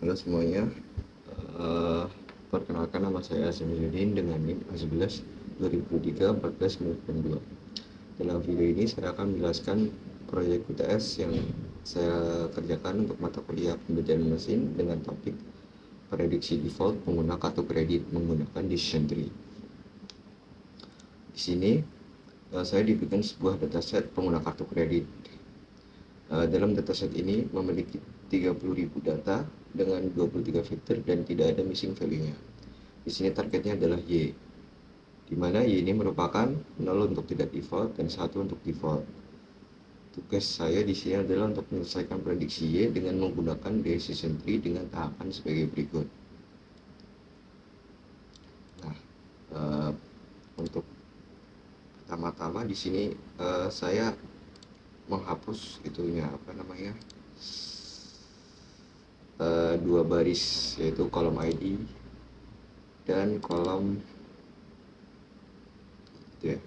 Halo semuanya, eh, perkenalkan nama saya Asamiuddin dengan NIM A11 2003 1492. Dalam video ini saya akan menjelaskan proyek UTS yang saya kerjakan untuk mata kuliah pembelajaran mesin dengan topik prediksi default pengguna kartu kredit menggunakan decision tree. Di sini saya diberikan sebuah dataset pengguna kartu kredit. Dalam dataset ini memiliki 30.000 data dengan 23 fitur dan tidak ada missing value-nya. Di sini targetnya adalah Y, di mana Y ini merupakan 0 untuk tidak default dan 1 untuk default. Tugas saya di sini adalah untuk menyelesaikan prediksi Y dengan menggunakan decision tree dengan tahapan sebagai berikut. Nah, untuk pertama-tama di sini saya menghapus dua baris, yaitu kolom ID dan kolom itu ya.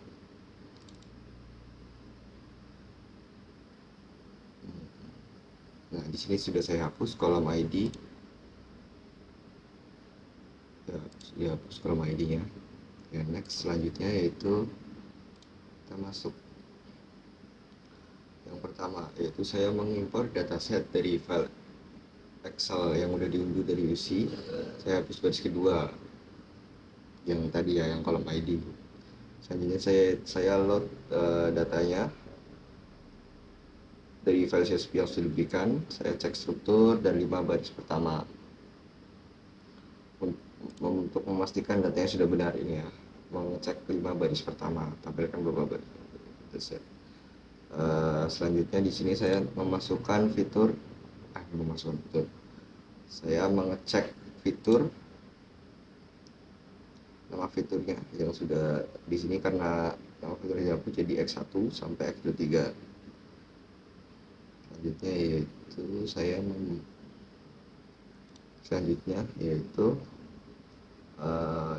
Nah, di sini sudah saya hapus kolom ID. Ya, hapus kolom ID-nya. Ya, next selanjutnya yaitu kita masuk yang pertama, yaitu saya mengimpor dataset dari file Excel yang udah diunduh dari UC. Saya hapus baris kedua yang tadi ya, yang kolom ID. Selanjutnya saya load datanya dari file CSV yang sudah diberikan. Saya cek struktur dan 5 baris pertama untuk memastikan datanya sudah benar ini ya. Mengecek 5 baris pertama, tampilkan beberapa baris. Selanjutnya di sini saya memasukkan fitur saya mengecek fitur, nama fiturnya yang sudah di sini karena nama fiturnya aku jadi X1 sampai X23. Selanjutnya yaitu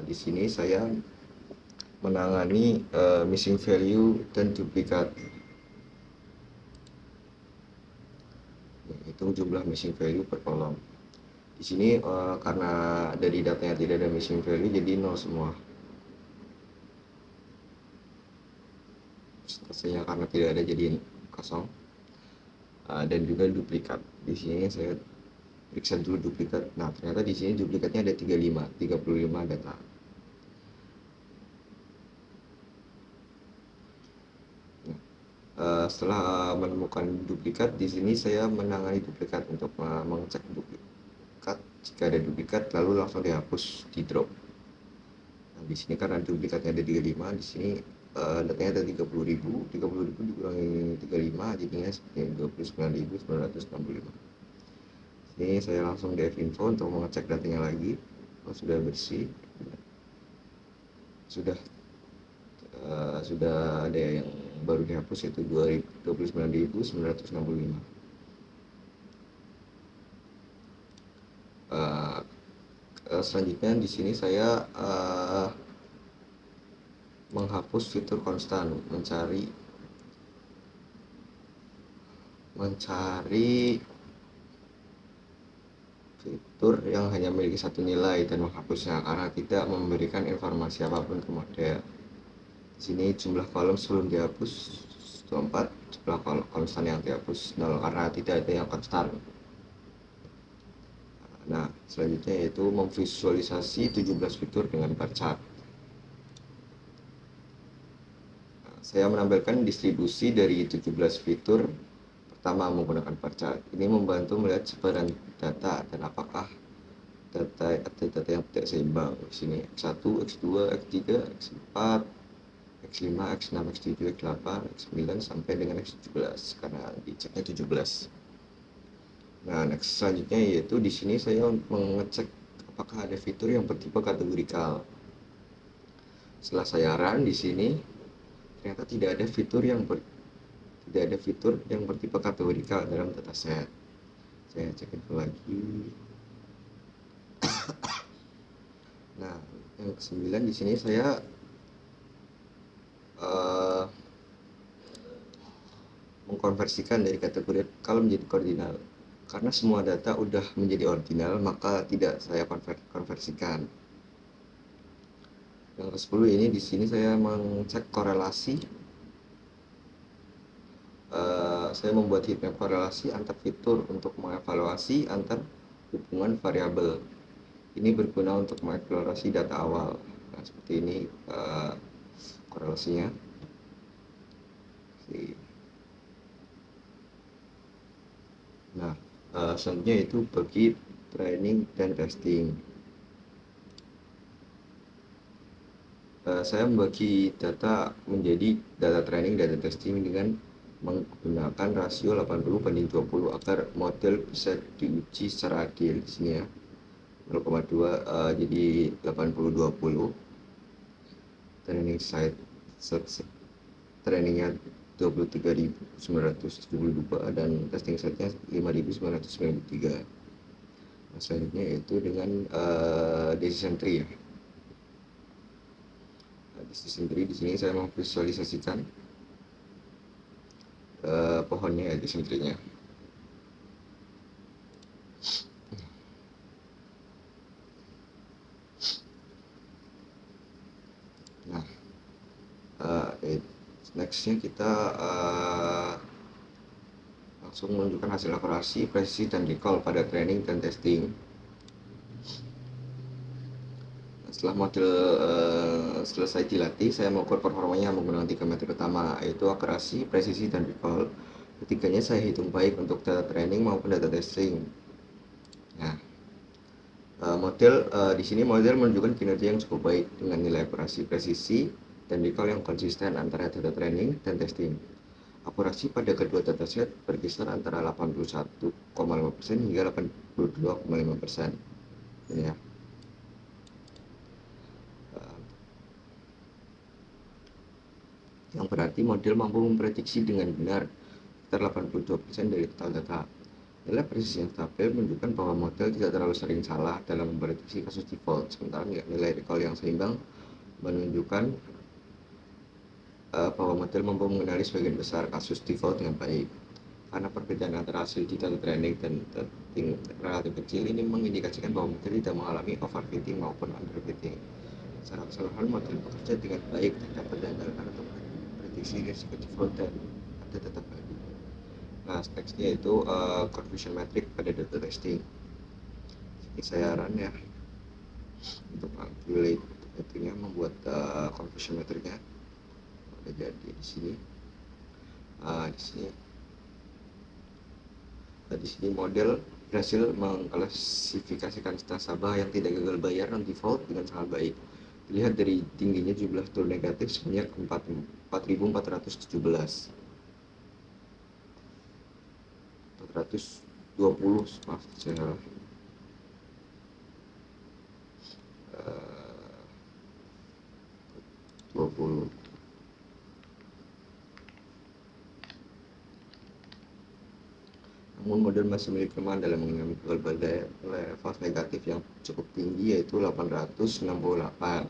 di sini saya menangani missing value dan duplikat, yaitu jumlah missing value per kolom. Di sini karena dari datanya tidak ada missing value, jadi 0 semua. Setelahnya karena tidak ada jadi kosong. Dan juga duplikat. Di sini saya periksa dulu duplikat. Nah, ternyata di sini duplikatnya ada 35 data. Setelah menemukan duplikat, di sini saya menangani duplikat untuk mengecek duplikat. Jika ada duplikat, lalu langsung dihapus di drop. Nah, di sini karena duplikatnya ada 35, di sini datanya ada 30.000 dikurangi 35 jadinya 29.965. Ini saya langsung di F-info untuk mengecek datanya lagi. Sudah bersih, sudah ada yang baru dihapus, yaitu 29.965. Selanjutnya di sini saya menghapus fitur konstan, mencari fitur yang hanya memiliki satu nilai dan menghapusnya karena tidak memberikan informasi apapun ke model. Di sini jumlah kolom sebelum dihapus 24, jumlah kolom konstan yang dihapus 0 karena tidak ada yang konstan. Nah, selanjutnya yaitu memvisualisasi 17 fitur dengan bar chart. Saya menampilkan distribusi dari 17 fitur pertama menggunakan bar chart. Ini membantu melihat sebaran data dan apakah data yang tidak seimbang. Di sini X1, X2, X3, X4, X5, X6, X7, X8, X9 sampai dengan X17 karena diceknya 17. Nah, next selanjutnya yaitu di sini saya mengecek apakah ada fitur yang bertipe kategorikal. Setelah saya run di sini, ternyata tidak ada fitur yang bertipe kategorikal dalam dataset. Saya cek itu lagi. Nah, yang ke-9 di sini saya mengkonversikan dari kategori kalau menjadi karena semua data udah menjadi original, maka tidak saya konversikan. Yang ke-10 ini di sini saya mengecek korelasi. Saya membuat heatmap korelasi antar fitur untuk mengevaluasi antar hubungan variabel. Ini berguna untuk mengeksplorasi data awal. Nah, seperti ini korelasinya. Nah, selanjutnya itu bagi training dan testing. Saya membagi data menjadi data training dan data testing dengan menggunakan rasio 80/20 agar model bisa diuji secara adil di sini ya. 0,2 jadi 80/20. Training site trainingnya 23.972 dan testing site-nya 5.993. Nah, selanjutnya itu dengan decision tree ya. Nah, decision tree di sini saya memvisualisasikan pohonnya ya, decision tree-nya. Nah, nextnya kita langsung menunjukkan hasil akurasi, presisi, dan recall pada training dan testing. Setelah model selesai dilatih, saya mengukur performanya menggunakan 3 metode utama, yaitu akurasi, presisi, dan recall. Ketiganya saya hitung baik untuk data training maupun data testing. Nah, di sini model menunjukkan kinerja yang cukup baik dengan nilai akurasi, presisi, dan recall yang konsisten antara data training dan testing. Akurasi pada kedua dataset berkisar antara 81,5% hingga 82,5%. Ini ya. Yang berarti model mampu memprediksi dengan benar sekitar 82% dari total data. Nilai presisi yang stabil menunjukkan bahwa model tidak terlalu sering salah dalam memprediksi kasus default, sementara nilai recall yang seimbang menunjukkan bahwa model mampu mengenali sebagian besar kasus default dengan baik. Karena perbedaan antara hasil di data training dan testing relatif kecil, ini mengindikasikan bahwa model tidak mengalami overfitting maupun underfitting. Secara keseluruhan, model bekerja dengan baik dan dapat diandalkan untuk prediksi risiko default dan ada data baru. Nah, nextnya itu confusion metric pada data testing. Ini saya run ya untuk calculate metriknya, membuat confusion metricnya. Jadi di sini di sini model berhasil mengklasifikasikan nasabah yang tidak gagal bayar non default dengan sangat baik. Dilihat dari tingginya jumlah true negatif sebanyak 4.417. 420, maaf saya 20. Namun model masih memiliki kelemahan dalam mengenali false negatif yang cukup tinggi, yaitu 868,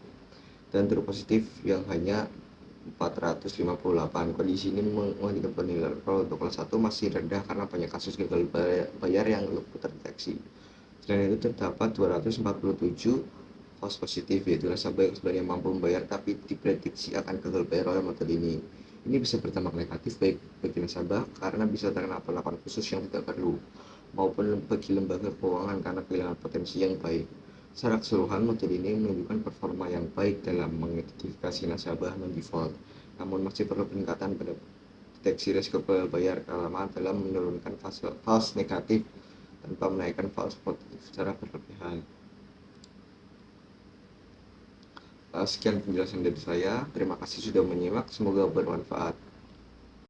dan true positif yang hanya 458. Kondisi ini mengakibatkan nilai recall untuk kelas 1 masih rendah karena banyak kasus gagal bayar yang belum terdeteksi. Selain itu terdapat 247 false positif, yaitu nasabah yang sebenarnya mampu membayar tapi diprediksi akan gagal bayar oleh model ini. Ini bisa berdampak negatif baik bagi nasabah karena bisa terkena perlakuan khusus yang tidak perlu, maupun bagi lembaga keuangan karena kehilangan potensi yang baik. Secara keseluruhan, model ini menunjukkan performa yang baik dalam mengidentifikasi nasabah non-default, namun masih perlu peningkatan pada deteksi risiko gagal bayar kelemahan dalam menurunkan false negatif tanpa menaikkan false positif secara berlebihan. Sekian penjelasan dari saya. Terima kasih sudah menyimak. Semoga bermanfaat.